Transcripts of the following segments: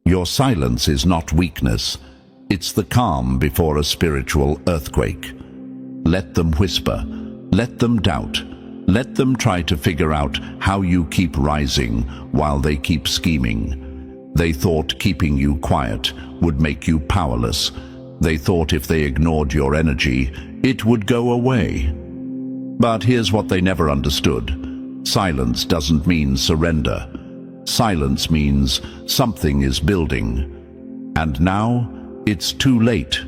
Your silence is not weakness. It's the calm before a spiritual earthquake. Let them whisper. Let them doubt. Let them try to figure out how you keep rising while they keep scheming. They thought keeping you quiet would make you powerless. They thought if they ignored your energy, it would go away. But here's what they never understood. Silence doesn't mean surrender. Silence means something is building. And now, it's too late.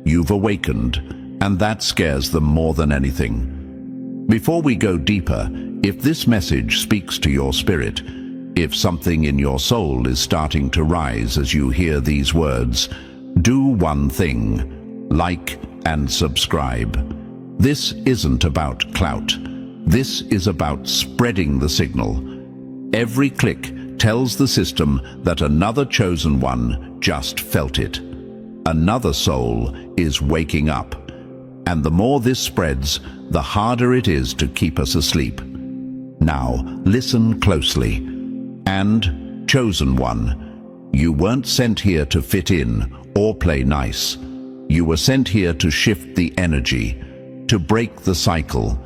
You've awakened, and that scares them more than anything. Before we go deeper, if this message speaks to your spirit, if something in your soul is starting to rise as you hear these words, do one thing: like and subscribe. This isn't about clout. This is about spreading the signal. Every click tells the system that another chosen one just felt it. Another soul is waking up. And the more this spreads, the harder it is to keep us asleep. Now, listen closely. And, chosen one, you weren't sent here to fit in or play nice. You were sent here to shift the energy, to break the cycle,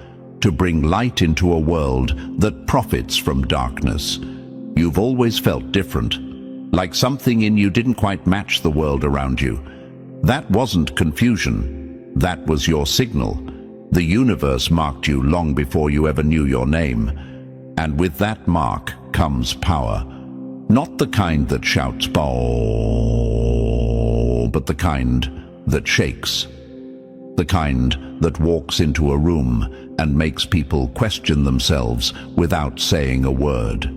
to bring light into a world that profits from darkness. You've always felt different, like something in you didn't quite match the world around you. That wasn't confusion. That was your signal. The universe marked you long before you ever knew your name. And with that mark comes power. Not the kind that shouts "Bow," but the kind that shakes. The kind that walks into a room and makes people question themselves without saying a word.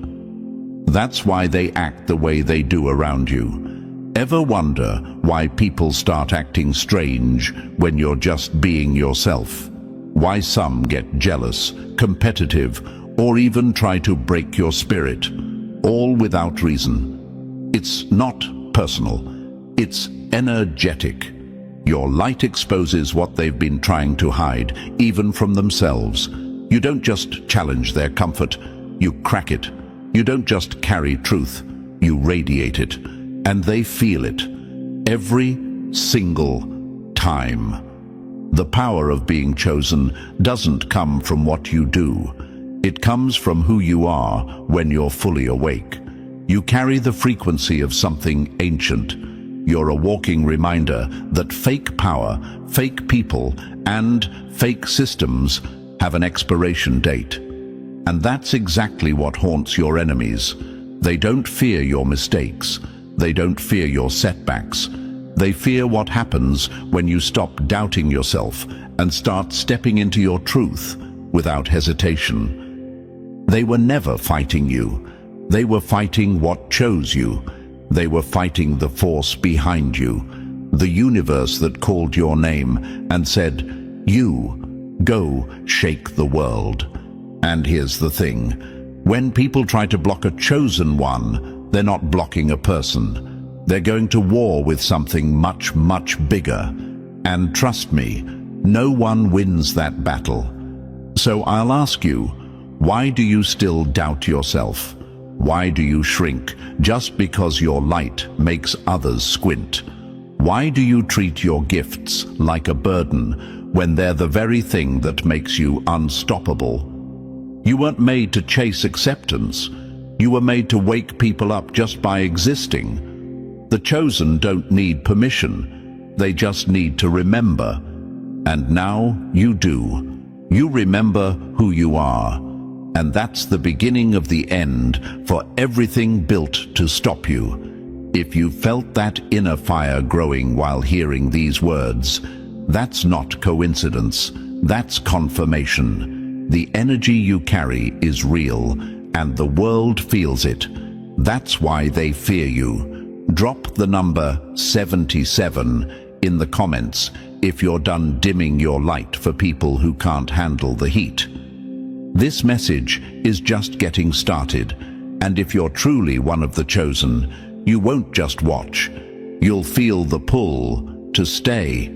That's why they act the way they do around you. Ever wonder why people start acting strange when you're just being yourself? Why some get jealous, competitive, or even try to break your spirit, all without reason? It's not personal. It's energetic. Your light exposes what they've been trying to hide, even from themselves. You don't just challenge their comfort, you crack it. You don't just carry truth, you radiate it. And they feel it, every single time. The power of being chosen doesn't come from what you do. It comes from who you are when you're fully awake. You carry the frequency of something ancient. You're a walking reminder that fake power, fake people, and fake systems have an expiration date. And that's exactly what haunts your enemies. They don't fear your mistakes. They don't fear your setbacks. They fear what happens when you stop doubting yourself and start stepping into your truth without hesitation. They were never fighting you. They were fighting what chose you. They were fighting the force behind you, the universe that called your name and said, "You, go shake the world." And here's the thing. When people try to block a chosen one, they're not blocking a person. They're going to war with something much, much bigger. And trust me, no one wins that battle. So I'll ask you, why do you still doubt yourself? Why do you shrink just because your light makes others squint? Why do you treat your gifts like a burden when they're the very thing that makes you unstoppable? You weren't made to chase acceptance. You were made to wake people up just by existing. The chosen don't need permission. They just need to remember. And now you do. You remember who you are. And that's the beginning of the end for everything built to stop you. If you felt that inner fire growing while hearing these words, that's not coincidence. That's confirmation. The energy you carry is real, and the world feels it. That's why they fear you. Drop the number 77 in the comments if you're done dimming your light for people who can't handle the heat. This message is just getting started, and if you're truly one of the chosen, you won't just watch. You'll feel the pull to stay.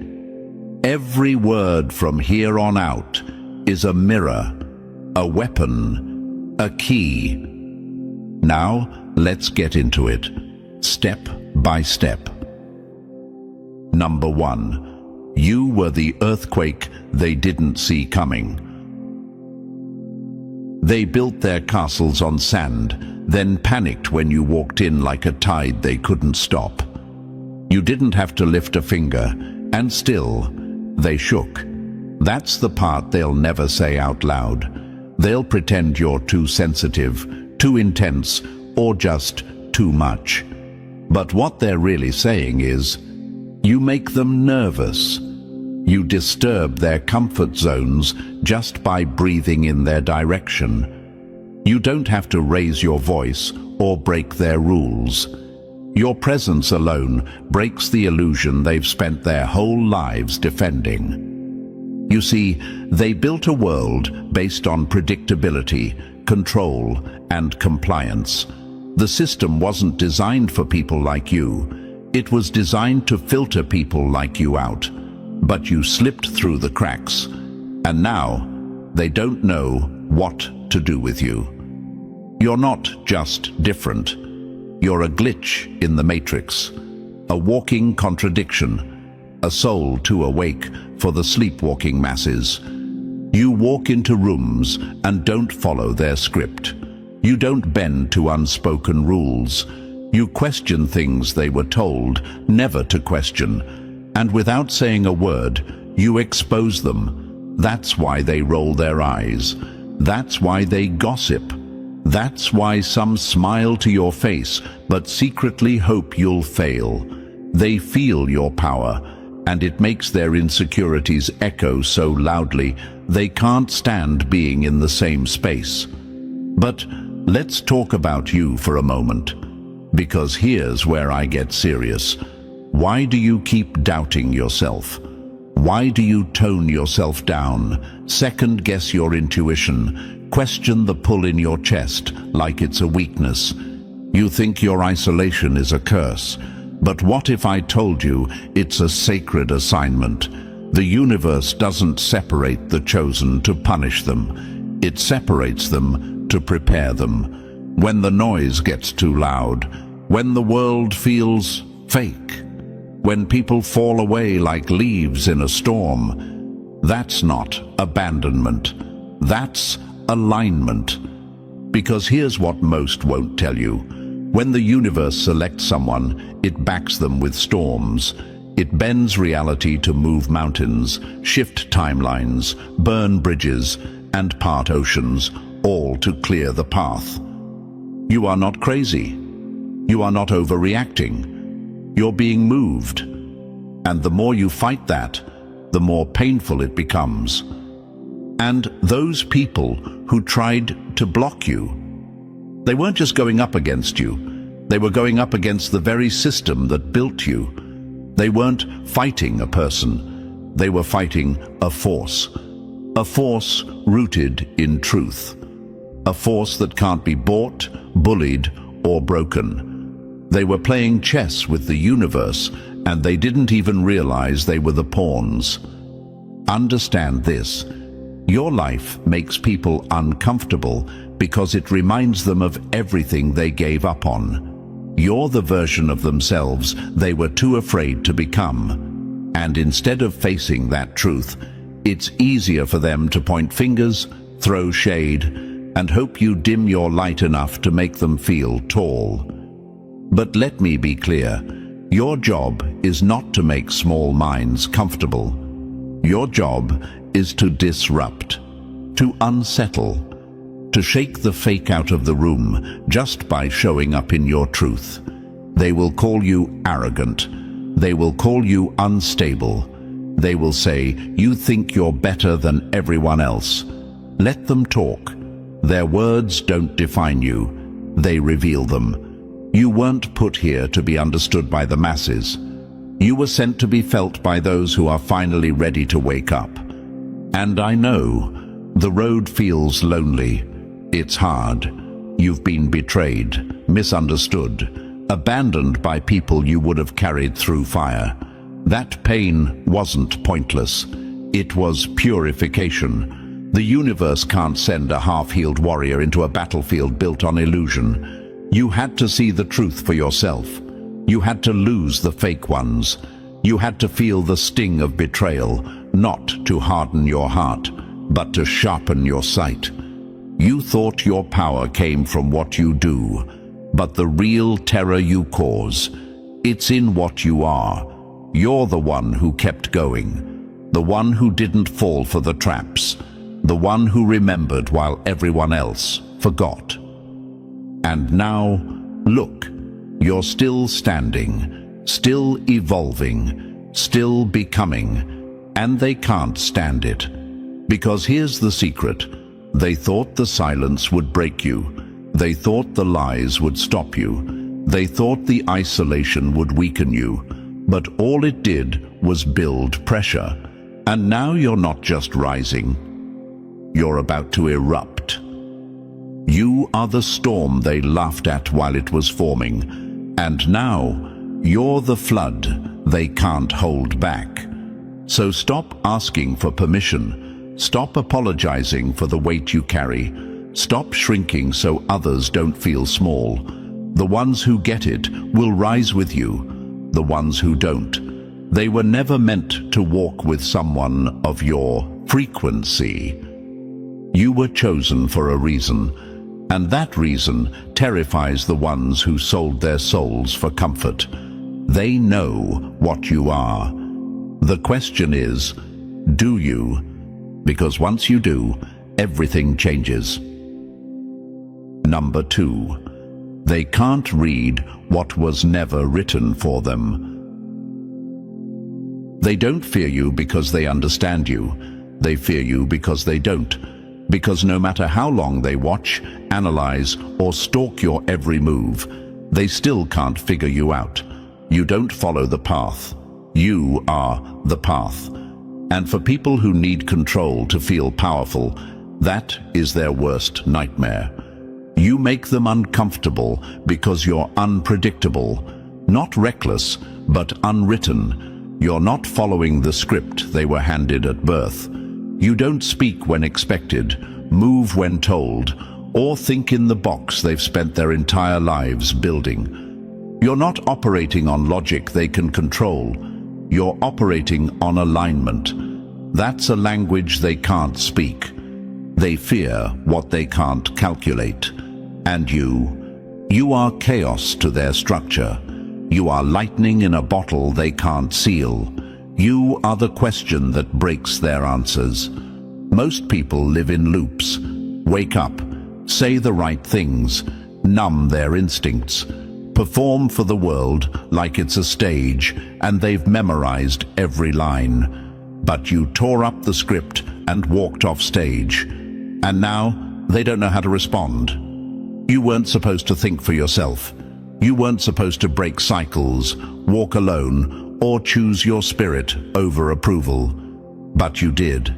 Every word from here on out is a mirror, a weapon, a key. Now, let's get into it, step by step. Number 1. You were the earthquake they didn't see coming. They built their castles on sand, then panicked when you walked in like a tide they couldn't stop. You didn't have to lift a finger, and still, they shook. That's the part they'll never say out loud. They'll pretend you're too sensitive, too intense, or just too much. But what they're really saying is, you make them nervous. You disturb their comfort zones just by breathing in their direction. You don't have to raise your voice or break their rules. Your presence alone breaks the illusion they've spent their whole lives defending. You see, they built a world based on predictability, control, and compliance. The system wasn't designed for people like you. It was designed to filter people like you out. But you slipped through the cracks, and now they don't know what to do with you. You're not just different. You're a glitch in the matrix, a walking contradiction, a soul too awake for the sleepwalking masses. You walk into rooms and don't follow their script. You don't bend to unspoken rules. You question things they were told never to question. And without saying a word, you expose them. That's why they roll their eyes. That's why they gossip. That's why some smile to your face, but secretly hope you'll fail. They feel your power, and it makes their insecurities echo so loudly they can't stand being in the same space. But let's talk about you for a moment, because here's where I get serious. Why do you keep doubting yourself? Why do you tone yourself down, second-guess your intuition, question the pull in your chest like it's a weakness? You think your isolation is a curse. But what if I told you it's a sacred assignment? The universe doesn't separate the chosen to punish them. It separates them to prepare them. When the noise gets too loud, when the world feels fake, when people fall away like leaves in a storm, that's not abandonment. That's alignment. Because here's what most won't tell you. When the universe selects someone, it backs them with storms. It bends reality to move mountains, shift timelines, burn bridges, and part oceans, all to clear the path. You are not crazy. You are not overreacting. You're being moved. And the more you fight that, the more painful it becomes. And those people who tried to block you, they weren't just going up against you. They were going up against the very system that built you. They weren't fighting a person. They were fighting a force rooted in truth. A force that can't be bought, bullied, or broken. They were playing chess with the universe, and they didn't even realize they were the pawns. Understand this. Your life makes people uncomfortable because it reminds them of everything they gave up on. You're the version of themselves they were too afraid to become. And instead of facing that truth, it's easier for them to point fingers, throw shade, and hope you dim your light enough to make them feel tall. But let me be clear, your job is not to make small minds comfortable. Your job is to disrupt, to unsettle, to shake the fake out of the room just by showing up in your truth. They will call you arrogant. They will call you unstable. They will say, you think you're better than everyone else. Let them talk. Their words don't define you. They reveal them. You weren't put here to be understood by the masses. You were sent to be felt by those who are finally ready to wake up. And I know, the road feels lonely. It's hard. You've been betrayed, misunderstood, abandoned by people you would have carried through fire. That pain wasn't pointless. It was purification. The universe can't send a half-healed warrior into a battlefield built on illusion. You had to see the truth for yourself. You had to lose the fake ones. You had to feel the sting of betrayal, not to harden your heart, but to sharpen your sight. You thought your power came from what you do, but the real terror you cause, it's in what you are. You're the one who kept going, the one who didn't fall for the traps, the one who remembered while everyone else forgot. And now, look, you're still standing, still evolving, still becoming, and they can't stand it. Because here's the secret. They thought the silence would break you. They thought the lies would stop you. They thought the isolation would weaken you. But all it did was build pressure. And now you're not just rising. You're about to erupt. You are the storm they laughed at while it was forming. And now, you're the flood they can't hold back. So stop asking for permission. Stop apologizing for the weight you carry. Stop shrinking so others don't feel small. The ones who get it will rise with you. The ones who don't, they were never meant to walk with someone of your frequency. You were chosen for a reason, and that reason terrifies the ones who sold their souls for comfort. They know what you are. The question is, do you? Because once you do, everything changes. Number 2, they can't read what was never written for them. They don't fear you because they understand you. They fear you because they don't. Because no matter how long they watch, analyze, or stalk your every move, they still can't figure you out. You don't follow the path. You are the path. And for people who need control to feel powerful, that is their worst nightmare. You make them uncomfortable because you're unpredictable, not reckless, but unwritten. You're not following the script they were handed at birth. You don't speak when expected, move when told, or think in the box they've spent their entire lives building. You're not operating on logic they can control. You're operating on alignment. That's a language they can't speak. They fear what they can't calculate. And you are chaos to their structure. You are lightning in a bottle they can't seal. You are the question that breaks their answers. Most people live in loops. Wake up, say the right things, numb their instincts, perform for the world like it's a stage, and they've memorized every line. But you tore up the script and walked off stage. And now they don't know how to respond. You weren't supposed to think for yourself. You weren't supposed to break cycles, walk alone, or choose your spirit over approval. But you did.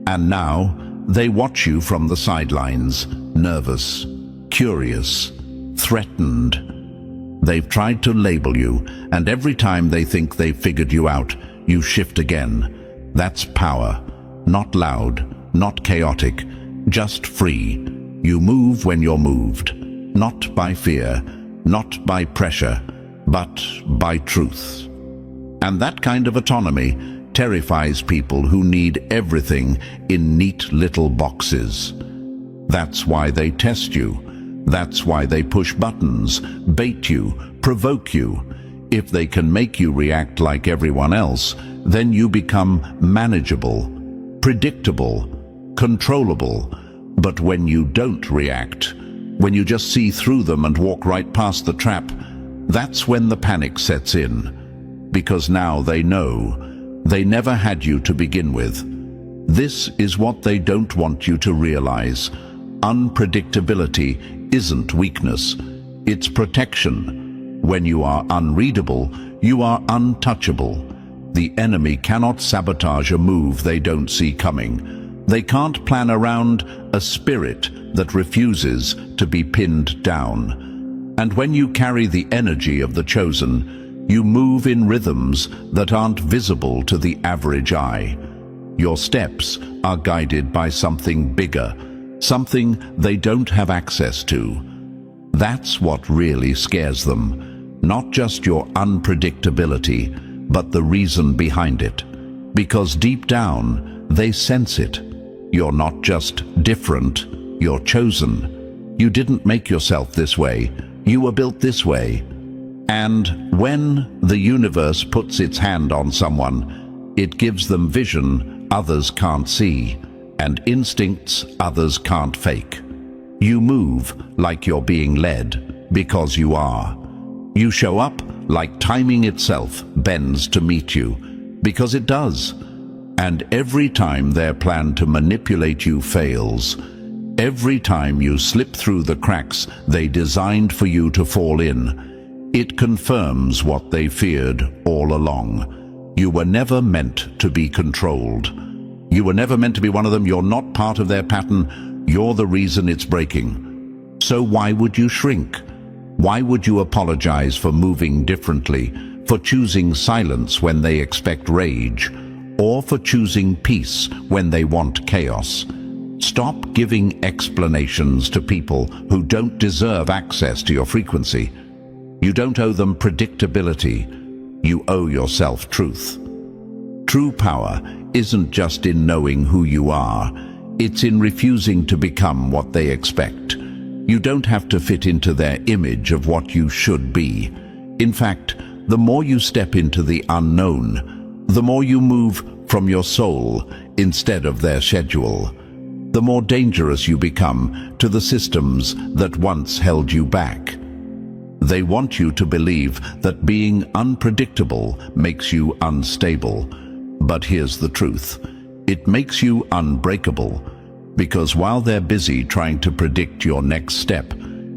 And now they watch you from the sidelines, nervous, curious, threatened. They've tried to label you, and every time they think they've figured you out, you shift again. That's power. Not loud, not chaotic, just free. You move when you're moved, not by fear, not by pressure, but by truth. And that kind of autonomy terrifies people who need everything in neat little boxes. That's why they test you. That's why they push buttons, bait you, provoke you. If they can make you react like everyone else, then you become manageable, predictable, controllable. But when you don't react, when you just see through them and walk right past the trap, that's when the panic sets in. Because now they know they never had you to begin with. This is what they don't want you to realize. Unpredictability isn't weakness, it's protection. When you are unreadable, you are untouchable. The enemy cannot sabotage a move they don't see coming. They can't plan around a spirit that refuses to be pinned down. And when you carry the energy of the chosen, you move in rhythms that aren't visible to the average eye. Your steps are guided by something bigger, something they don't have access to. That's what really scares them. not just your unpredictability, but the reason behind it. Because deep down, they sense it. You're not just different, you're chosen. You didn't make yourself this way, you were built this way. And when the universe puts its hand on someone, it gives them vision others can't see, and instincts others can't fake. You move like you're being led, because you are. You show up like timing itself bends to meet you, because it does. And every time their plan to manipulate you fails, every time you slip through the cracks they designed for you to fall in, it confirms what they feared all along. You were never meant to be controlled. You were never meant to be one of them. You're not part of their pattern. You're the reason it's breaking. So why would you shrink? Why would you apologize for moving differently, for choosing silence when they expect rage, or for choosing peace when they want chaos? Stop giving explanations to people who don't deserve access to your frequency. You don't owe them predictability. You owe yourself truth. True power isn't just in knowing who you are. It's in refusing to become what they expect. You don't have to fit into their image of what you should be. In fact, the more you step into the unknown, the more you move from your soul instead of their schedule, the more dangerous you become to the systems that once held you back. They want you to believe that being unpredictable makes you unstable. But here's the truth. It makes you unbreakable, because while they're busy trying to predict your next step,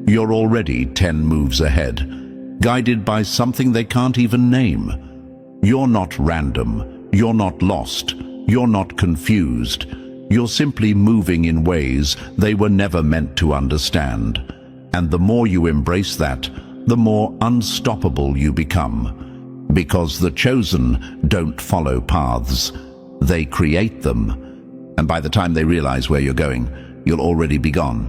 you're already 10 moves ahead, guided by something they can't even name. You're not random, you're not lost, you're not confused. You're simply moving in ways they were never meant to understand. And the more you embrace that, the more unstoppable you become. Because the chosen don't follow paths, they create them. And by the time they realize where you're going, you'll already be gone.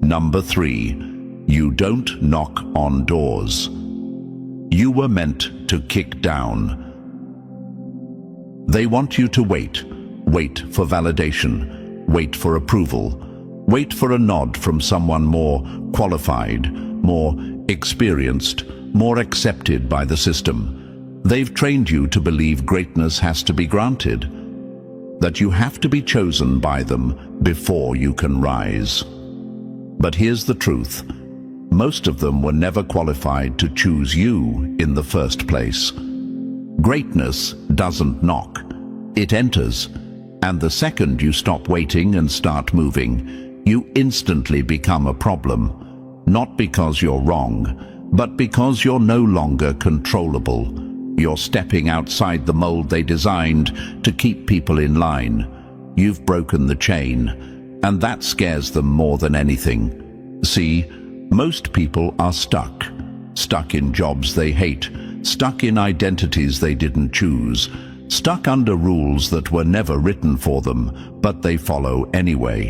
Number 3, you don't knock on doors. You were meant to kick down. They want you to wait for validation, wait for approval, wait for a nod from someone more qualified, more experienced, more accepted by the system. They've trained you to believe greatness has to be granted, that you have to be chosen by them before you can rise. But here's the truth. Most of them were never qualified to choose you in the first place. Greatness doesn't knock, it enters. And the second you stop waiting and start moving, you instantly become a problem. Not because you're wrong, but because you're no longer controllable. You're stepping outside the mold they designed to keep people in line. You've broken the chain, and that scares them more than anything. See, most people are stuck in jobs they hate, stuck in identities they didn't choose, stuck under rules that were never written for them, but they follow anyway.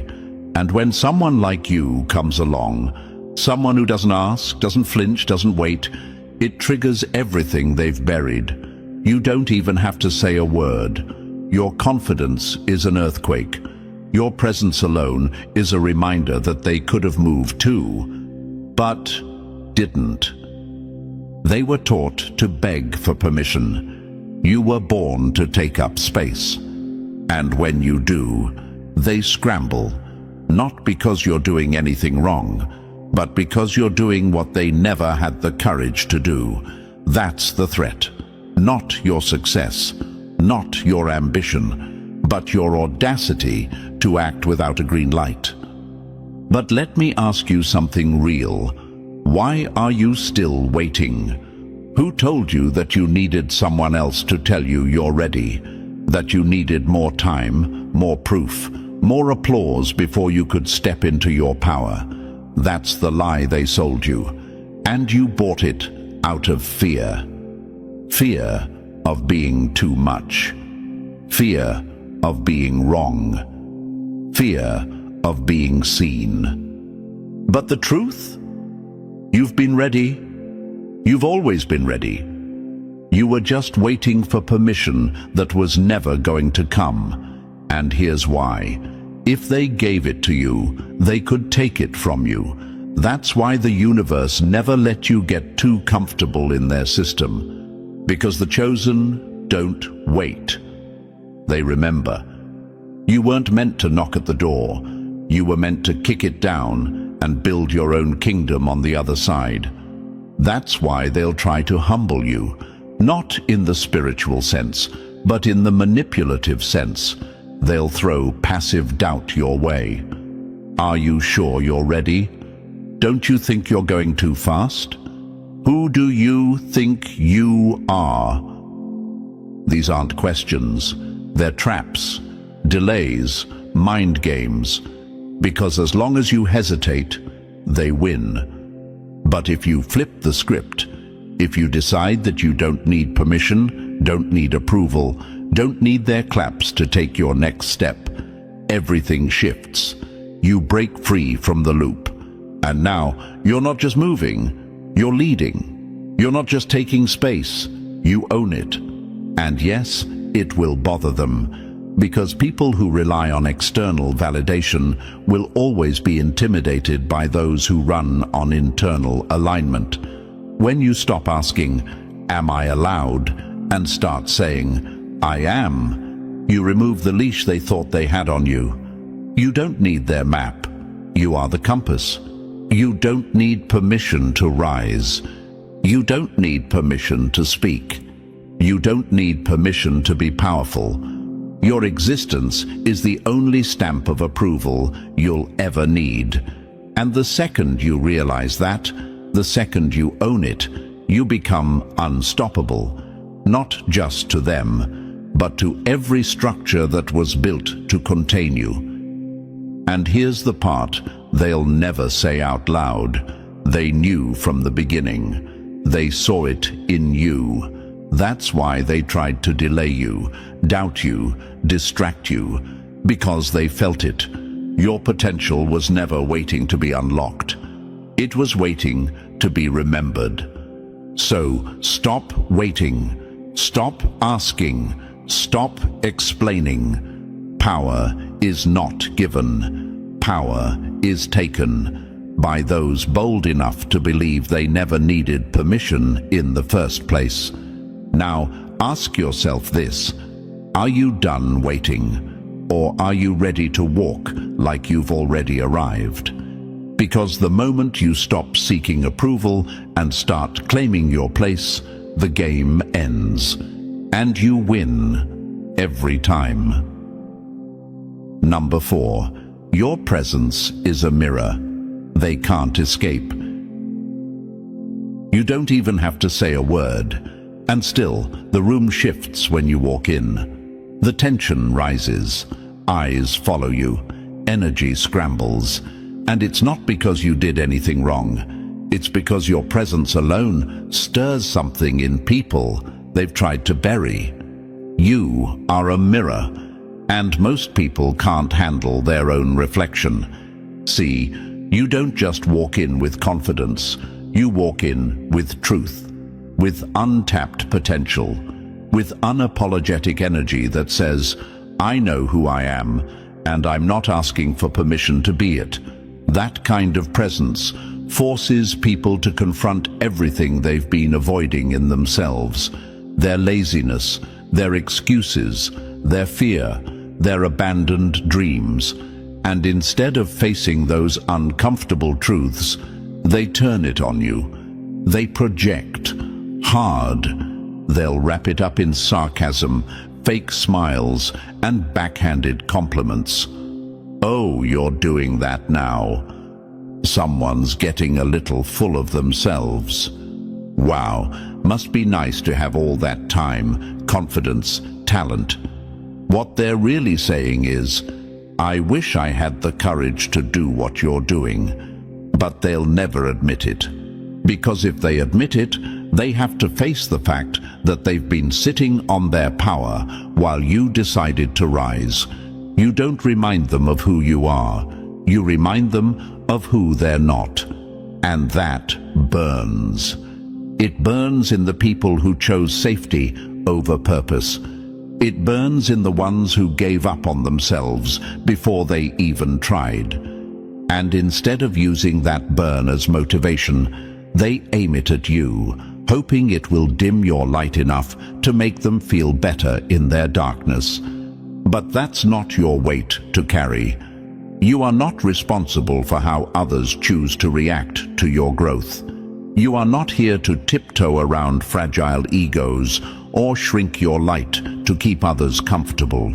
And when someone like you comes along, someone who doesn't ask, doesn't flinch, doesn't wait, it triggers everything they've buried. You don't even have to say a word. Your confidence is an earthquake. Your presence alone is a reminder that they could have moved too, but didn't. They were taught to beg for permission. You were born to take up space. And when you do, they scramble, not because you're doing anything wrong, but because you're doing what they never had the courage to do. That's the threat. Not your success, not your ambition, but your audacity to act without a green light. But let me ask you something real. Why are you still waiting? Who told you that you needed someone else to tell you you're ready? That you needed more time, more proof, more applause before you could step into your power? That's the lie they sold you. And you bought it out of fear. Fear of being too much. Fear of being wrong. Fear of being seen. But the truth? You've been ready. You've always been ready. You were just waiting for permission that was never going to come. And here's why. If they gave it to you, they could take it from you. That's why the universe never let you get too comfortable in their system. Because the chosen don't wait. They remember. You weren't meant to knock at the door. You were meant to kick it down and build your own kingdom on the other side. That's why they'll try to humble you, not in the spiritual sense, but in the manipulative sense. They'll throw passive doubt your way. Are you sure you're ready? Don't you think you're going too fast? Who do you think you are? These aren't questions. They're traps, delays, mind games. Because as long as you hesitate, they win. But if you flip the script, if you decide that you don't need permission, don't need approval, don't need their claps to take your next step, everything shifts. You break free from the loop. And now, you're not just moving, you're leading. You're not just taking space, you own it. And yes, it will bother them, because people who rely on external validation will always be intimidated by those who run on internal alignment. When you stop asking, "Am I allowed?" and start saying, "I am," you remove the leash they thought they had on you. You don't need their map. You are the compass. You don't need permission to rise. You don't need permission to speak. You don't need permission to be powerful. Your existence is the only stamp of approval you'll ever need. And the second you realize that, the second you own it, you become unstoppable. Not just to them, but to every structure that was built to contain you. And here's the part they'll never say out loud. They knew from the beginning. They saw it in you. That's why they tried to delay you, doubt you, distract you, because they felt it. Your potential was never waiting to be unlocked. It was waiting to be remembered. So stop waiting. Stop asking. Stop explaining. Power is not given. Power is taken by those bold enough to believe they never needed permission in the first place. Now, ask yourself this. Are you done waiting? Or are you ready to walk like you've already arrived? Because the moment you stop seeking approval and start claiming your place, the game ends. And you win every time. Number 4. Your presence is a mirror. They can't escape. You don't even have to say a word. And still, the room shifts when you walk in. The tension rises. Eyes follow you. Energy scrambles. And it's not because you did anything wrong. It's because your presence alone stirs something in people they've tried to bury. You are a mirror, and most people can't handle their own reflection. See, you don't just walk in with confidence. You walk in with truth. With untapped potential, with unapologetic energy that says, "I know who I am, and I'm not asking for permission to be it." That kind of presence forces people to confront everything they've been avoiding in themselves. Their laziness, their excuses, their fear, their abandoned dreams. And instead of facing those uncomfortable truths, they turn it on you. They project. Hard. They'll wrap it up in sarcasm, fake smiles, and backhanded compliments. Oh, you're doing that now. Someone's getting a little full of themselves. Wow, must be nice to have all that time, confidence, talent. What they're really saying is, I wish I had the courage to do what you're doing. But they'll never admit it. Because if they admit it, they have to face the fact that they've been sitting on their power while you decided to rise. You don't remind them of who you are. You remind them of who they're not. And that burns. It burns in the people who chose safety over purpose. It burns in the ones who gave up on themselves before they even tried. And instead of using that burn as motivation, they aim it at you, hoping it will dim your light enough to make them feel better in their darkness. But that's not your weight to carry. You are not responsible for how others choose to react to your growth. You are not here to tiptoe around fragile egos or shrink your light to keep others comfortable.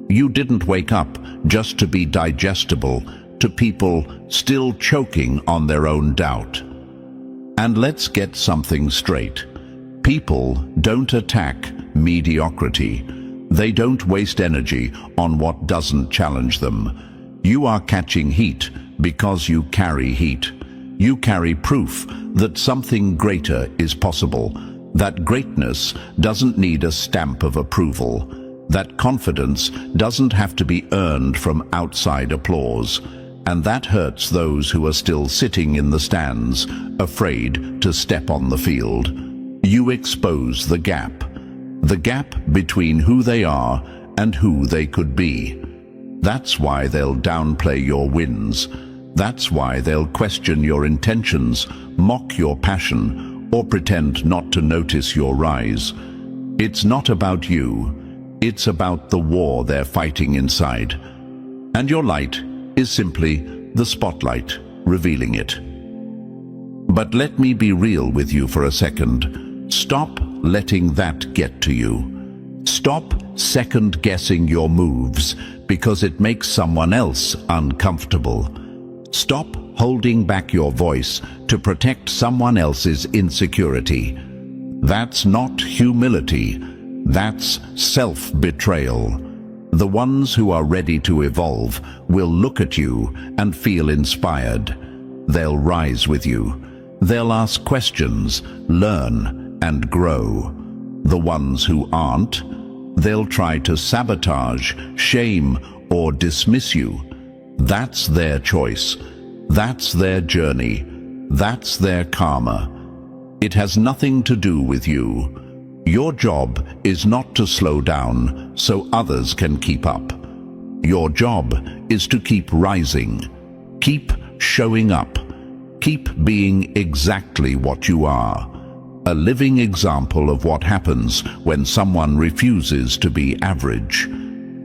You didn't wake up just to be digestible to people still choking on their own doubt. And let's get something straight. People don't attack mediocrity. They don't waste energy on what doesn't challenge them. You are catching heat because you carry heat. You carry proof that something greater is possible, that greatness doesn't need a stamp of approval, that confidence doesn't have to be earned from outside applause, and that hurts those who are still sitting in the stands, afraid to step on the field. You expose the gap between who they are and who they could be. That's why they'll downplay your wins. That's why they'll question your intentions, mock your passion, or pretend not to notice your rise. It's not about you. It's about the war they're fighting inside. And your light is simply the spotlight, revealing it. But let me be real with you for a second. Stop letting that get to you. Stop second-guessing your moves because it makes someone else uncomfortable. Stop holding back your voice to protect someone else's insecurity. That's not humility. That's self-betrayal. The ones who are ready to evolve will look at you and feel inspired. They'll rise with you. They'll ask questions, learn, and grow. The ones who aren't, they'll try to sabotage, shame, or dismiss you. That's their choice. That's their journey. That's their karma. It has nothing to do with you. Your job is not to slow down so others can keep up. Your job is to keep rising. Keep showing up. Keep being exactly what you are. A living example of what happens when someone refuses to be average.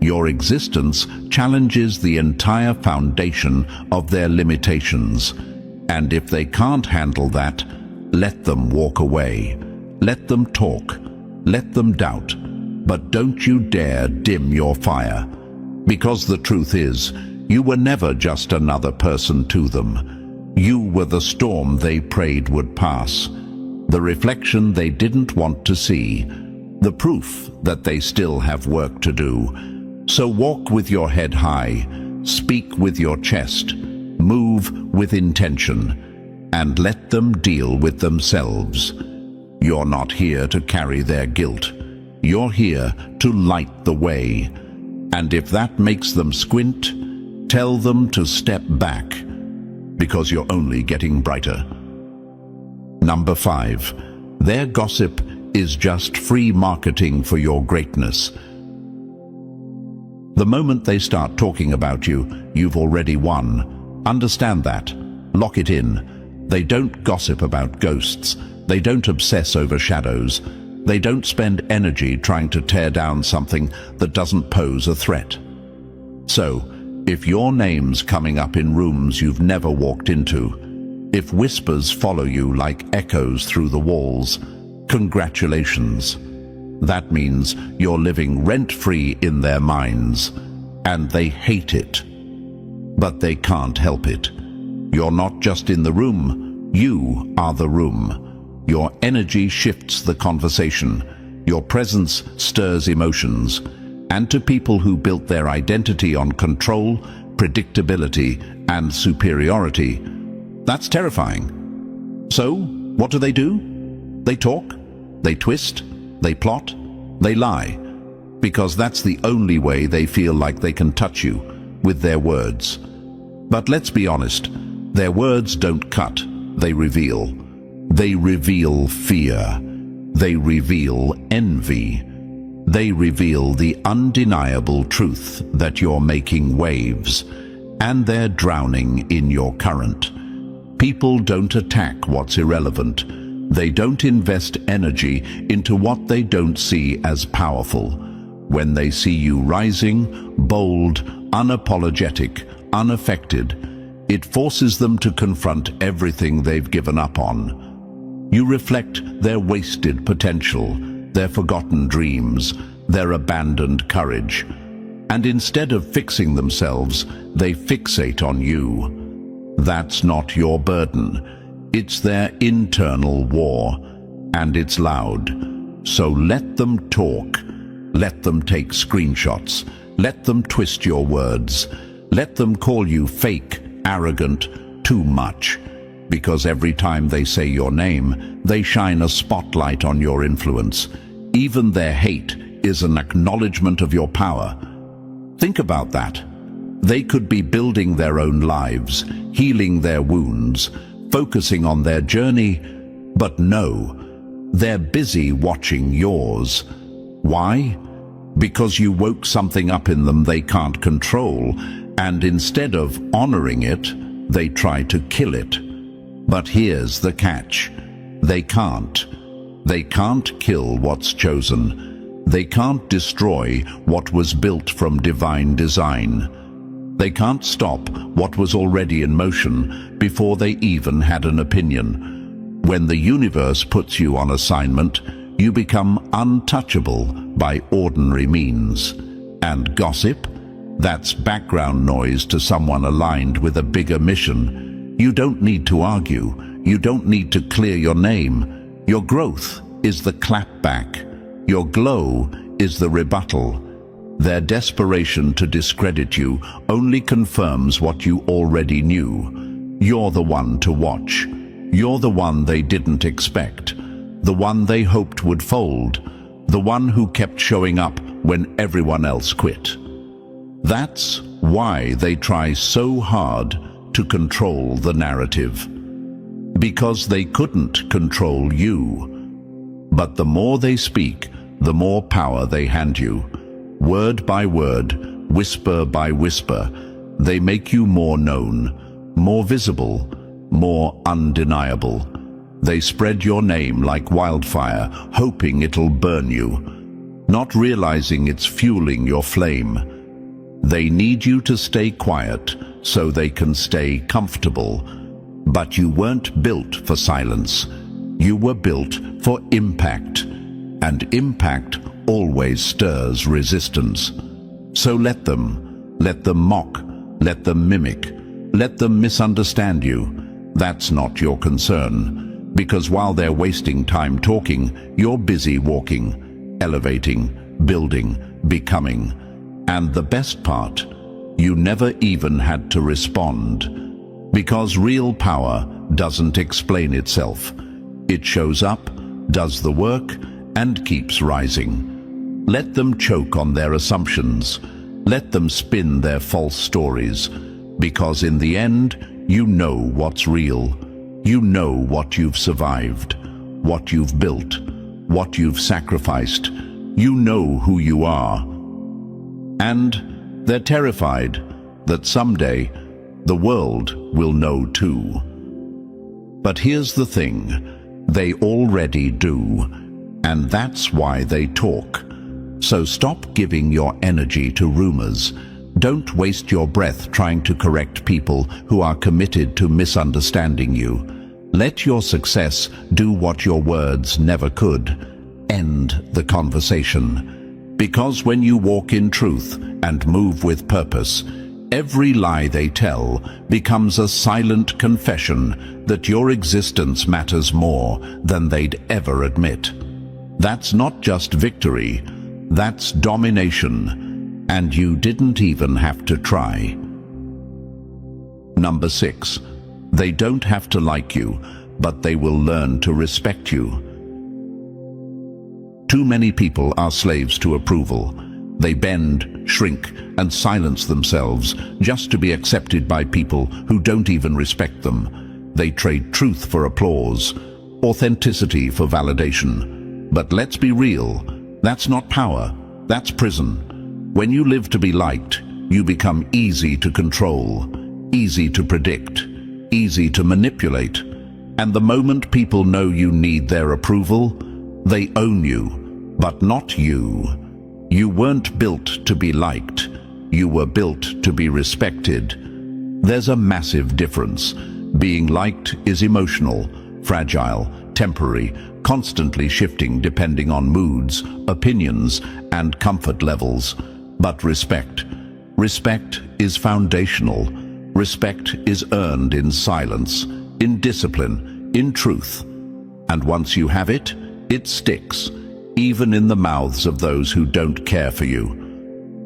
Your existence challenges the entire foundation of their limitations. And if they can't handle that, let them walk away. Let them talk. Let them doubt. But don't you dare dim your fire. Because the truth is, you were never just another person to them. You were the storm they prayed would pass. The reflection they didn't want to see. The proof that they still have work to do. So walk with your head high, speak with your chest, move with intention, and let them deal with themselves. You're not here to carry their guilt. You're here to light the way. And if that makes them squint, tell them to step back, because you're only getting brighter. Number 5, their gossip is just free marketing for your greatness. The moment they start talking about you, you've already won. Understand that. Lock it in. They don't gossip about ghosts. They don't obsess over shadows. They don't spend energy trying to tear down something that doesn't pose a threat. So, if your name's coming up in rooms you've never walked into, if whispers follow you like echoes through the walls, congratulations. That means you're living rent-free in their minds, and they hate it. But they can't help it. You're not just in the room, you are the room. Your energy shifts the conversation. Your presence stirs emotions. And to people who built their identity on control, predictability, and superiority, that's terrifying. So, what do? They talk, they twist, they plot, they lie, because that's the only way they feel like they can touch you, with their words. But let's be honest, their words don't cut, they reveal. They reveal fear. They reveal envy. They reveal the undeniable truth that you're making waves, and they're drowning in your current. People don't attack what's irrelevant. They don't invest energy into what they don't see as powerful. When they see you rising, bold, unapologetic, unaffected, it forces them to confront everything they've given up on. You reflect their wasted potential, their forgotten dreams, their abandoned courage. And instead of fixing themselves, they fixate on you. That's not your burden. It's their internal war, and it's loud. So let them talk. Let them take screenshots. Let them twist your words. Let them call you fake, arrogant, too much. Because every time they say your name, they shine a spotlight on your influence. Even their hate is an acknowledgement of your power. Think about that. They could be building their own lives, healing their wounds, focusing on their journey, but no, they're busy watching yours. Why? Because you woke something up in them they can't control, and instead of honoring it, they try to kill it. But here's the catch. They can't. They can't kill what's chosen. They can't destroy what was built from divine design. They can't stop what was already in motion before they even had an opinion. When the universe puts you on assignment, you become untouchable by ordinary means. And gossip? That's background noise to someone aligned with a bigger mission. You don't need to argue. You don't need to clear your name. Your growth is the clapback. Your glow is the rebuttal. Their desperation to discredit you only confirms what you already knew. You're the one to watch. You're the one they didn't expect. The one they hoped would fold. The one who kept showing up when everyone else quit. That's why they try so hard to control the narrative. Because they couldn't control you. But the more they speak, the more power they hand you. Word by word, whisper by whisper, they make you more known, more visible, more undeniable. They spread your name like wildfire, hoping it'll burn you, not realizing it's fueling your flame. They need you to stay quiet so they can stay comfortable. But you weren't built for silence. You were built for impact. And impact always stirs resistance. So let them mock, let them mimic, let them misunderstand you. That's not your concern, because while they're wasting time talking, you're busy walking, elevating, building, becoming. And the best part, you never even had to respond, because real power doesn't explain itself. It shows up, does the work, and keeps rising. Let them choke on their assumptions. Let them spin their false stories, because in the end, you know what's real. You know what you've survived, what you've built, what you've sacrificed. You know who you are. And they're terrified that someday the world will know too. But here's the thing, they already do. And that's why they talk. So stop giving your energy to rumors. Don't waste your breath trying to correct people who are committed to misunderstanding you. Let your success do what your words never could. End the conversation. Because when you walk in truth and move with purpose, every lie they tell becomes a silent confession that your existence matters more than they'd ever admit. That's not just victory, that's domination, and you didn't even have to try. Number 6, they don't have to like you, but they will learn to respect you. Too many people are slaves to approval. They bend, shrink, and silence themselves just to be accepted by people who don't even respect them. They trade truth for applause, authenticity for validation. But let's be real, that's not power, that's prison. When you live to be liked, you become easy to control, easy to predict, easy to manipulate. And the moment people know you need their approval, they own you, but not you. You weren't built to be liked. You were built to be respected. There's a massive difference. Being liked is emotional, fragile, temporary, constantly shifting depending on moods, opinions, and comfort levels. But respect is foundational. Respect is earned in silence, in discipline, in truth. And once you have it, it sticks, even in the mouths of those who don't care for you.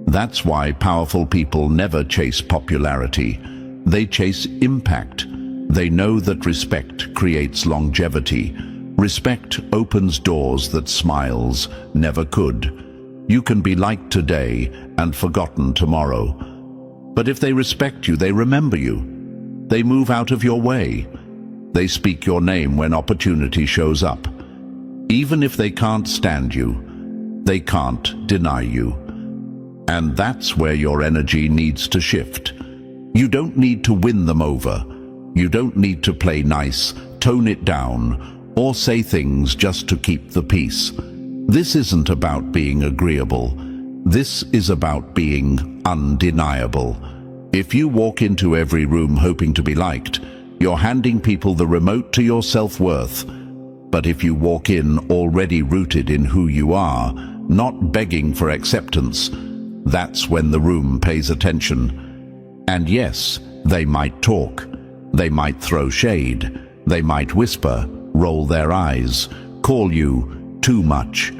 That's why powerful people never chase popularity. They chase impact. They know that respect creates longevity. Respect opens doors that smiles never could. You can be liked today and forgotten tomorrow. But if they respect you, they remember you. They move out of your way. They speak your name when opportunity shows up. Even if they can't stand you, they can't deny you. And that's where your energy needs to shift. You don't need to win them over. You don't need to play nice, tone it down, or say things just to keep the peace. This isn't about being agreeable. This is about being undeniable. If you walk into every room hoping to be liked, you're handing people the remote to your self-worth. But if you walk in already rooted in who you are, not begging for acceptance, that's when the room pays attention. And yes, they might talk, they might throw shade, they might whisper, roll their eyes, call you too much,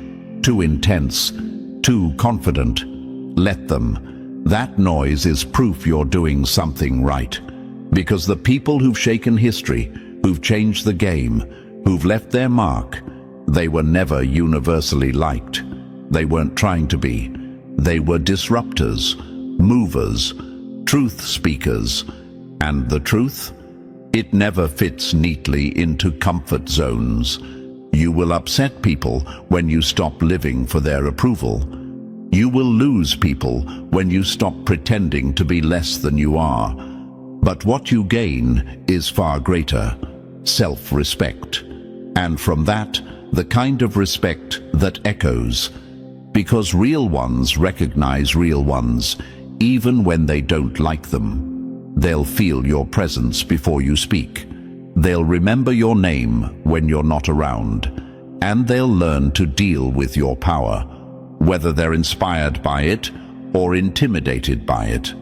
too intense, too confident. Let them. That noise is proof you're doing something right. Because the people who've shaken history, who've changed the game, who've left their mark, they were never universally liked. They weren't trying to be. They were disruptors, movers, truth speakers. And the truth? It never fits neatly into comfort zones. You will upset people when you stop living for their approval. You will lose people when you stop pretending to be less than you are. But what you gain is far greater: self-respect. And from that, the kind of respect that echoes. Because real ones recognize real ones, even when they don't like them. They'll feel your presence before you speak. They'll remember your name when you're not around. And they'll learn to deal with your power, whether they're inspired by it or intimidated by it.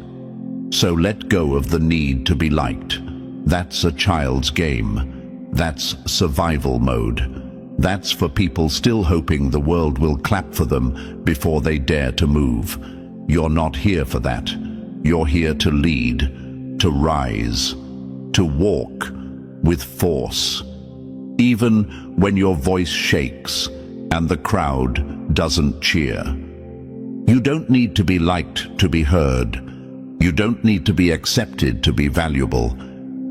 So let go of the need to be liked. That's a child's game. That's survival mode. That's for people still hoping the world will clap for them before they dare to move. You're not here for that. You're here to lead, to rise, to walk with force. Even when your voice shakes and the crowd doesn't cheer. You don't need to be liked to be heard. You don't need to be accepted to be valuable.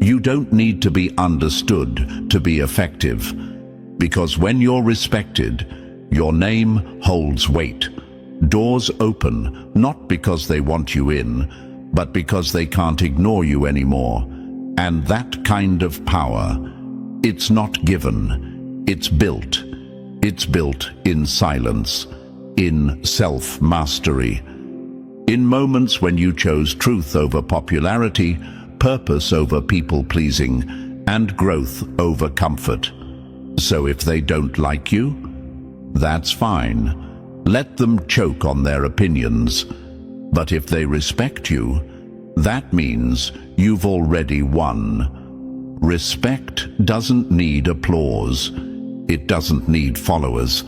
You don't need to be understood to be effective. Because when you're respected, your name holds weight. Doors open, not because they want you in, but because they can't ignore you anymore. And that kind of power, it's not given, it's built. It's built in silence, in self-mastery. In moments when you chose truth over popularity, purpose over people-pleasing, and growth over comfort. So if they don't like you, that's fine. Let them choke on their opinions. But if they respect you, that means you've already won. Respect doesn't need applause. It doesn't need followers.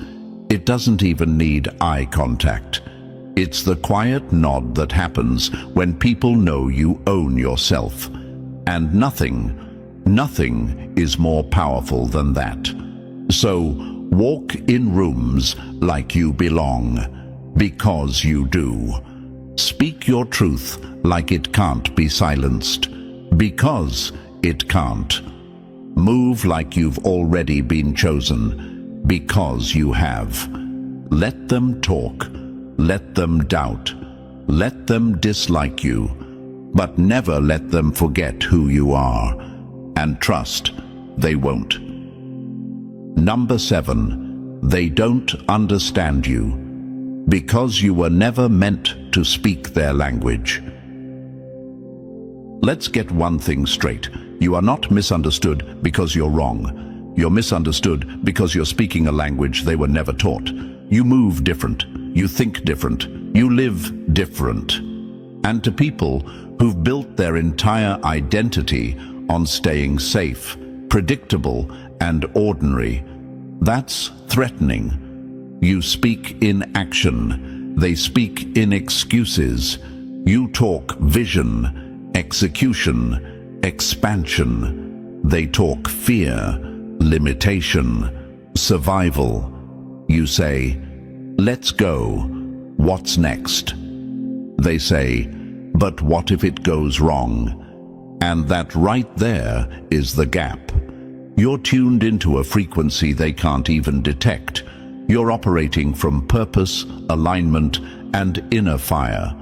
It doesn't even need eye contact. It's the quiet nod that happens when people know you own yourself. And nothing is more powerful than that. So walk in rooms like you belong, because you do. Speak your truth like it can't be silenced, because it can't. Move like you've already been chosen, because you have. Let them talk, let them doubt, let them dislike you, but never let them forget who you are, and trust they won't. Number 7, they don't understand you, because you were never meant to speak their language. Let's get one thing straight. You are not misunderstood because you're wrong. You're misunderstood because you're speaking a language they were never taught. You move different, you think different, you live different. And to people who've built their entire identity on staying safe, predictable, and ordinary, that's threatening. You speak in action, they speak in excuses. You talk vision, execution, expansion. They talk fear, limitation, survival. You say, let's go, what's next? They say, but what if it goes wrong? And that right there is the gap. You're tuned into a frequency they can't even detect. You're operating from purpose, alignment, and inner fire,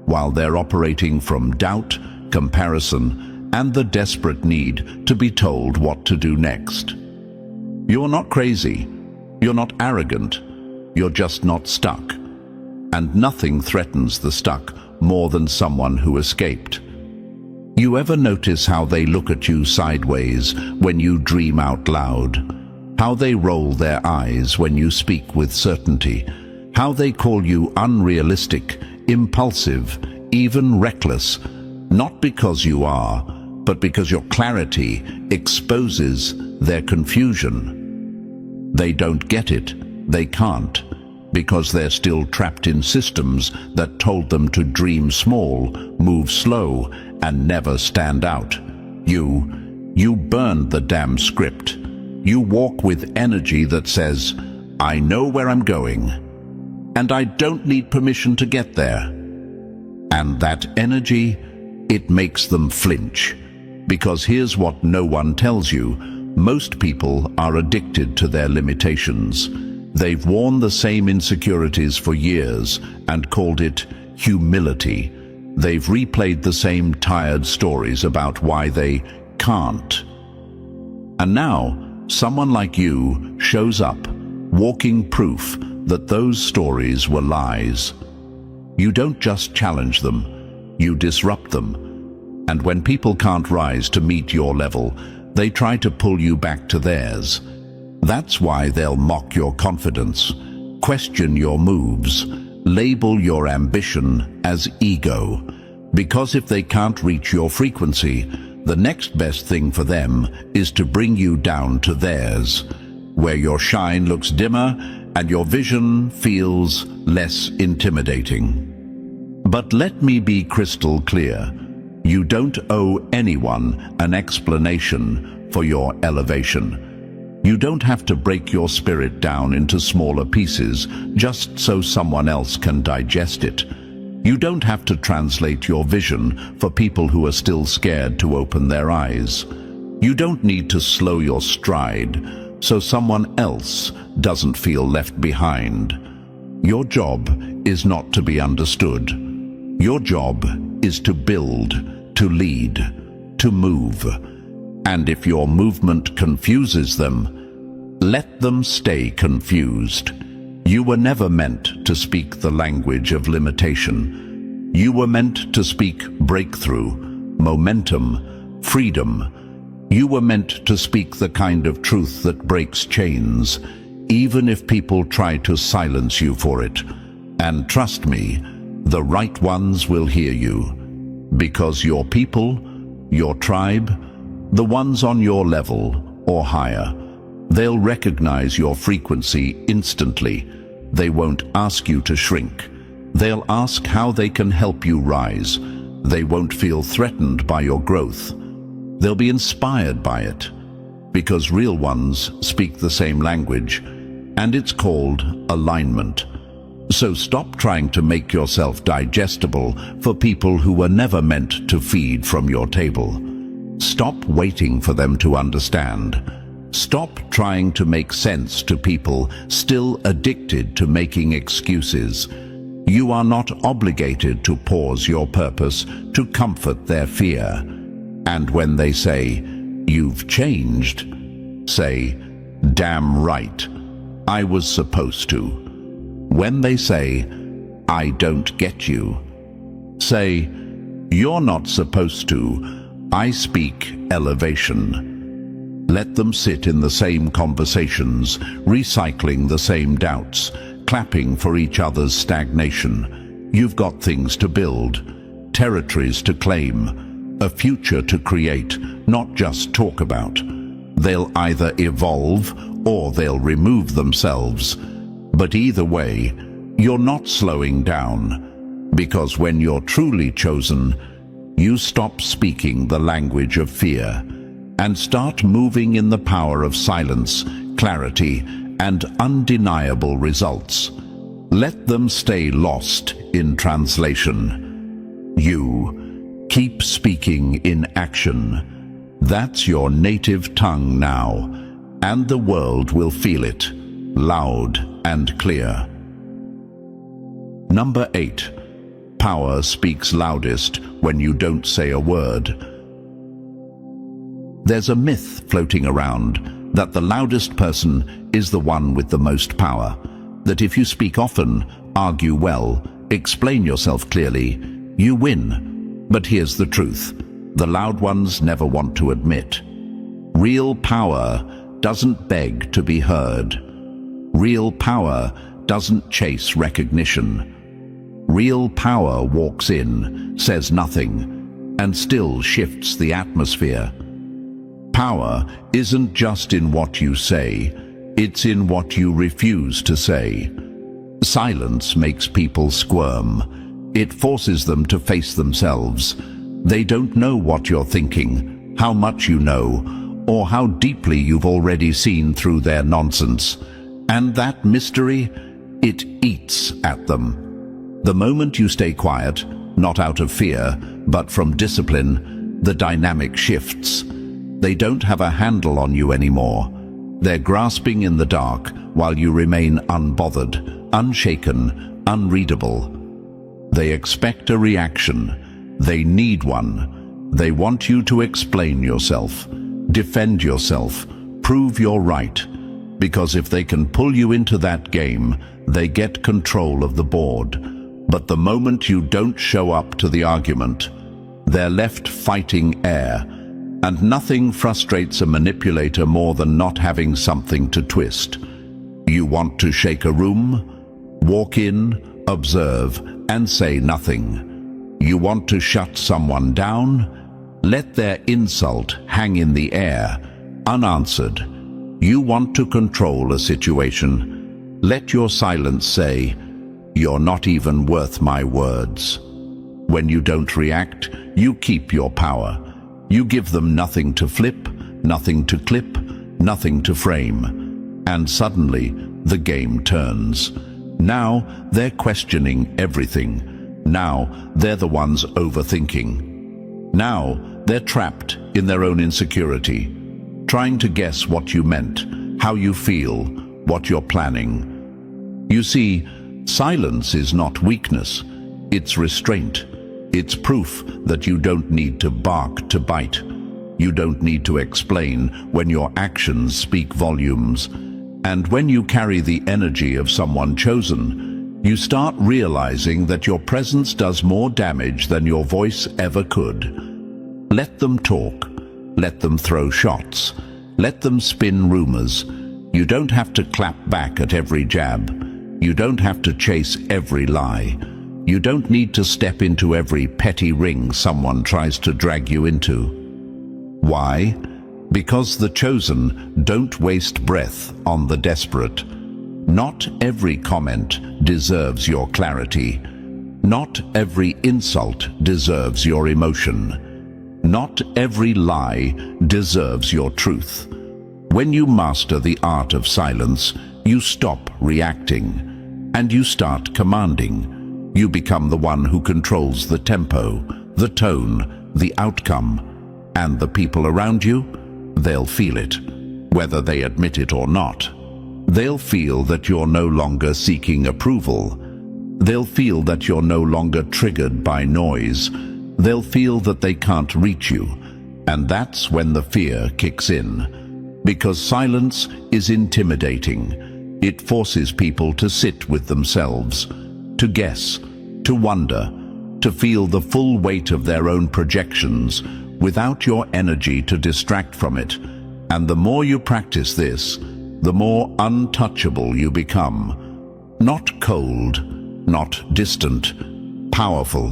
while they're operating from doubt, comparison, and the desperate need to be told what to do next. You're not crazy. You're not arrogant. You're just not stuck. And nothing threatens the stuck more than someone who escaped. You ever notice how they look at you sideways when you dream out loud? How they roll their eyes when you speak with certainty? How they call you unrealistic, impulsive, even reckless, not because you are, but because your clarity exposes their confusion. They don't get it, they can't, because they're still trapped in systems that told them to dream small, move slow, and never stand out. You burned the damn script. You walk with energy that says, I know where I'm going, and I don't need permission to get there. And that energy, it makes them flinch. Because here's what no one tells you. Most people are addicted to their limitations. They've worn the same insecurities for years and called it humility. They've replayed the same tired stories about why they can't. And now, someone like you shows up, walking proof that those stories were lies. You don't just challenge them, you disrupt them. And when people can't rise to meet your level, they try to pull you back to theirs. That's why they'll mock your confidence, question your moves, label your ambition as ego. Because if they can't reach your frequency, the next best thing for them is to bring you down to theirs, where your shine looks dimmer and your vision feels less intimidating. But let me be crystal clear. You don't owe anyone an explanation for your elevation. You don't have to break your spirit down into smaller pieces just so someone else can digest it. You don't have to translate your vision for people who are still scared to open their eyes. You don't need to slow your stride so someone else doesn't feel left behind. Your job is not to be understood. Your job is to build, to lead, to move. And if your movement confuses them, let them stay confused. You were never meant to speak the language of limitation. You were meant to speak breakthrough, momentum, freedom. You were meant to speak the kind of truth that breaks chains, even if people try to silence you for it. And trust me, the right ones will hear you. Because your people, your tribe, the ones on your level or higher, they'll recognize your frequency instantly. They won't ask you to shrink. They'll ask how they can help you rise. They won't feel threatened by your growth. They'll be inspired by it. Because real ones speak the same language, and it's called alignment. So stop trying to make yourself digestible for people who were never meant to feed from your table. Stop waiting for them to understand. Stop trying to make sense to people still addicted to making excuses. You are not obligated to pause your purpose to comfort their fear. And when they say, "You've changed," say, "Damn right, I was supposed to." When they say, "I don't get you," say, "You're not supposed to. I speak elevation." Let them sit in the same conversations, recycling the same doubts, clapping for each other's stagnation. You've got things to build, territories to claim, a future to create, not just talk about. They'll either evolve or they'll remove themselves. But either way, you're not slowing down, because when you're truly chosen, you stop speaking the language of fear and start moving in the power of silence, clarity, and undeniable results. Let them stay lost in translation. You keep speaking in action. That's your native tongue now, and the world will feel it, loud and clear. Number 8. Power speaks loudest when you don't say a word. There's a myth floating around that the loudest person is the one with the most power, that if you speak often, argue well, explain yourself clearly, you win. But here's the truth: the loud ones never want to admit. Real power doesn't beg to be heard. Real power doesn't chase recognition. Real power walks in, says nothing, and still shifts the atmosphere. Power isn't just in what you say, it's in what you refuse to say. Silence makes people squirm. It forces them to face themselves. They don't know what you're thinking, how much you know, or how deeply you've already seen through their nonsense. And that mystery, it eats at them. The moment you stay quiet, not out of fear, but from discipline, the dynamic shifts. They don't have a handle on you anymore. They're grasping in the dark while you remain unbothered, unshaken, unreadable. They expect a reaction. They need one. They want you to explain yourself, defend yourself, prove you're right. Because if they can pull you into that game, they get control of the board. But the moment you don't show up to the argument, they're left fighting air. And nothing frustrates a manipulator more than not having something to twist. You want to shake a room? Walk in, observe, and say nothing. You want to shut someone down? Let their insult hang in the air, unanswered. You want to control a situation? Let your silence say, "You're not even worth my words." When you don't react, you keep your power. You give them nothing to flip, nothing to clip, nothing to frame. And suddenly, the game turns. Now, they're questioning everything. Now, they're the ones overthinking. Now, they're trapped in their own insecurity, trying to guess what you meant, how you feel, what you're planning. You see, silence is not weakness, it's restraint. It's proof that you don't need to bark to bite. You don't need to explain when your actions speak volumes. And when you carry the energy of someone chosen, you start realizing that your presence does more damage than your voice ever could. Let them talk. Let them throw shots. Let them spin rumors. You don't have to clap back at every jab. You don't have to chase every lie. You don't need to step into every petty ring someone tries to drag you into. Why? Because the chosen don't waste breath on the desperate. Not every comment deserves your clarity. Not every insult deserves your emotion. Not every lie deserves your truth. When you master the art of silence, you stop reacting, and you start commanding. You become the one who controls the tempo, the tone, the outcome. And the people around you, they'll feel it, whether they admit it or not. They'll feel that you're no longer seeking approval. They'll feel that you're no longer triggered by noise. They'll feel that they can't reach you. And that's when the fear kicks in. Because silence is intimidating. It forces people to sit with themselves, to guess, to wonder, to feel the full weight of their own projections without your energy to distract from it. And the more you practice this, the more untouchable you become. Not cold, not distant, powerful.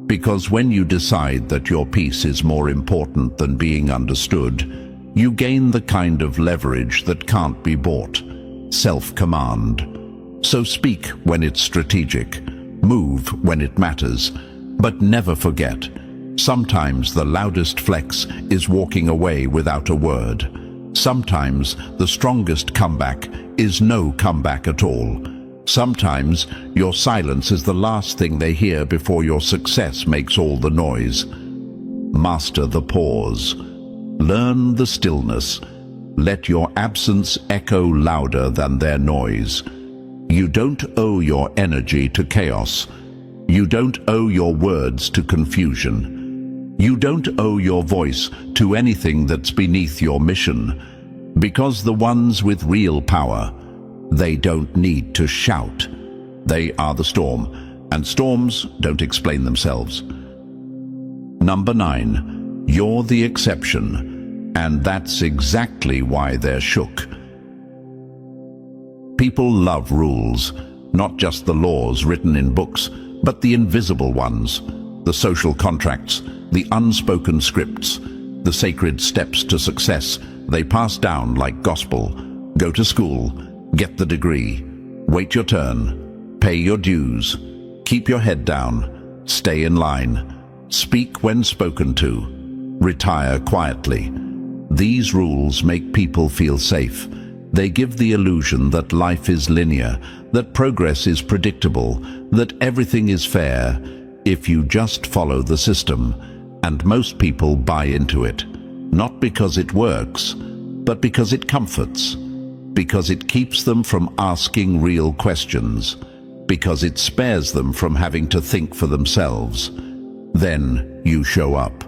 Because when you decide that your peace is more important than being understood, you gain the kind of leverage that can't be bought: self-command. So speak when it's strategic, move when it matters, but never forget, sometimes the loudest flex is walking away without a word. Sometimes the strongest comeback is no comeback at all. Sometimes your silence is the last thing they hear before your success makes all the noise. Master the pause. Learn the stillness. Let your absence echo louder than their noise. You don't owe your energy to chaos. You don't owe your words to confusion. You don't owe your voice to anything that's beneath your mission. Because the ones with real power, they don't need to shout. They are the storm, and storms don't explain themselves. Number 9, you're the exception, and that's exactly why they're shook. People love rules, not just the laws written in books, but the invisible ones, the social contracts, the unspoken scripts, the sacred steps to success they pass down like gospel. Go to school, get the degree, wait your turn, pay your dues, keep your head down, stay in line, speak when spoken to, retire quietly. These rules make people feel safe. They give the illusion that life is linear, that progress is predictable, that everything is fair if you just follow the system. And most people buy into it, not because it works, but because it comforts, because it keeps them from asking real questions, because it spares them from having to think for themselves. Then you show up,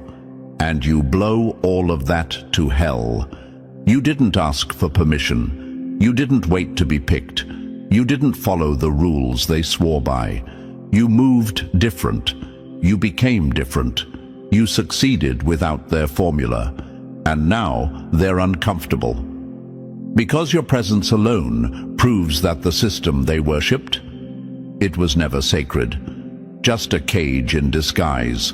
and you blow all of that to hell. You didn't ask for permission. You didn't wait to be picked. You didn't follow the rules they swore by. You moved different. You became different. You succeeded without their formula, and now they're uncomfortable. Because your presence alone proves that the system they worshipped, it was never sacred, just a cage in disguise.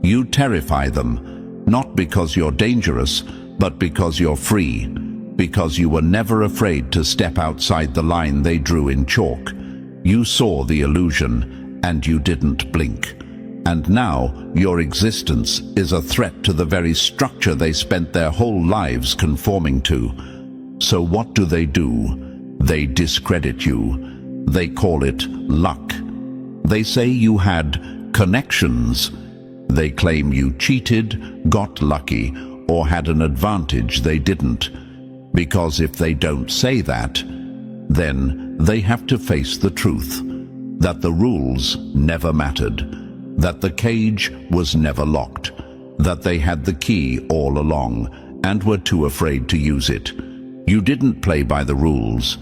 You terrify them, not because you're dangerous, but because you're free, because you were never afraid to step outside the line they drew in chalk. You saw the illusion, and you didn't blink. And now your existence is a threat to the very structure they spent their whole lives conforming to. So what do? They discredit you. They call it luck. They say you had connections. They claim you cheated, got lucky, or had an advantage they didn't. Because if they don't say that, then they have to face the truth, that the rules never mattered, that the cage was never locked, that they had the key all along and were too afraid to use it. You didn't play by the rules,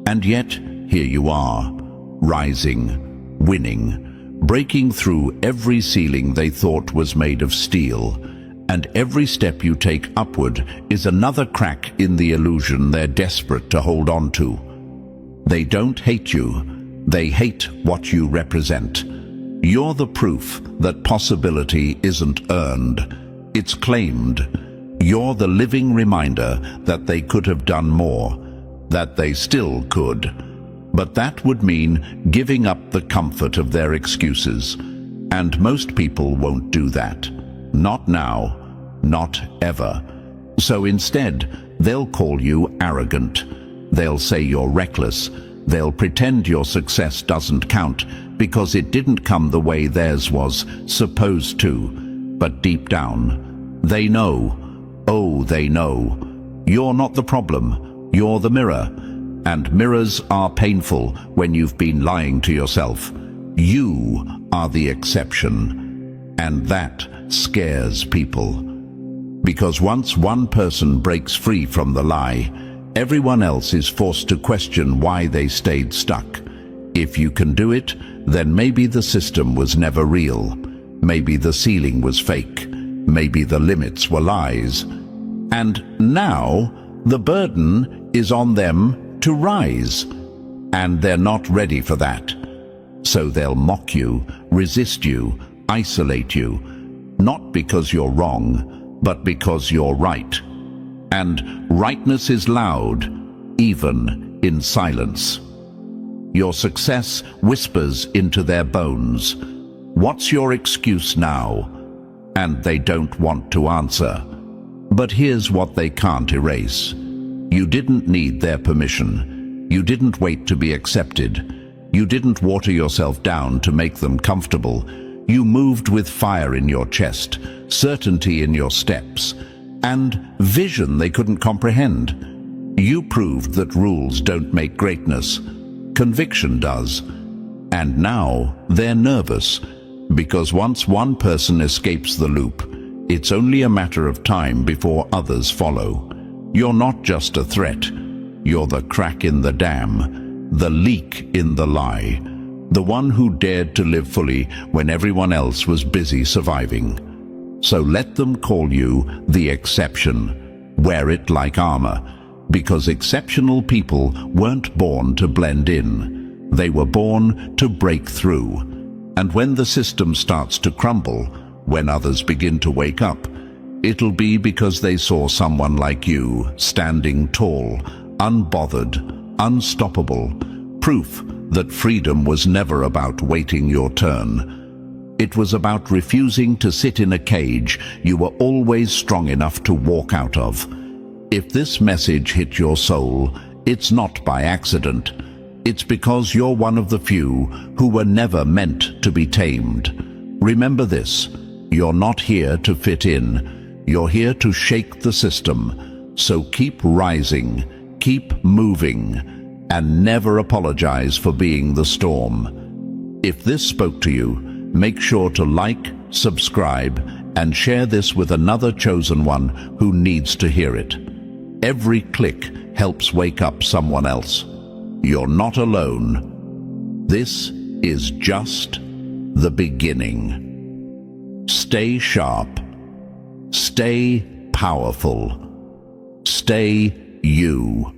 and yet here you are, rising, winning, breaking through every ceiling they thought was made of steel, and every step you take upward is another crack in the illusion they're desperate to hold on to. They don't hate you, they hate what you represent. You're the proof that possibility isn't earned, it's claimed. You're the living reminder that they could have done more, that they still could. But that would mean giving up the comfort of their excuses. And most people won't do that. Not now, not ever. So instead, they'll call you arrogant. They'll say you're reckless. They'll pretend your success doesn't count because it didn't come the way theirs was supposed to. But deep down, They know. Oh, they know. You're not the problem. You're the mirror. And mirrors are painful when you've been lying to yourself. You are the exception. And that scares people. Because once one person breaks free from the lie, everyone else is forced to question why they stayed stuck. If you can do it, then maybe the system was never real. Maybe the ceiling was fake. Maybe the limits were lies. And now the burden is on them to rise. And they're not ready for that. So they'll mock you, resist you, isolate you, not because you're wrong, but because you're right. And rightness is loud, even in silence. Your success whispers into their bones. What's your excuse now? And they don't want to answer. But here's what they can't erase. You didn't need their permission. You didn't wait to be accepted. You didn't water yourself down to make them comfortable. You moved with fire in your chest, certainty in your steps, and vision they couldn't comprehend. You proved that rules don't make greatness. Conviction does. And now they're nervous, because once one person escapes the loop, it's only a matter of time before others follow. You're not just a threat. You're the crack in the dam, the leak in the lie, the one who dared to live fully when everyone else was busy surviving. So let them call you the exception. Wear it like armor, because exceptional people weren't born to blend in. They were born to break through. And when the system starts to crumble, when others begin to wake up, it'll be because they saw someone like you, standing tall, unbothered, unstoppable, proof that freedom was never about waiting your turn. It was about refusing to sit in a cage you were always strong enough to walk out of. If this message hit your soul, it's not by accident. It's because you're one of the few who were never meant to be tamed. Remember this, you're not here to fit in. You're here to shake the system. So keep rising, keep moving, and never apologize for being the storm. If this spoke to you, make sure to like, subscribe, and share this with another chosen one who needs to hear it. Every click helps wake up someone else. You're not alone. This is just the beginning. Stay sharp. Stay powerful. Stay you.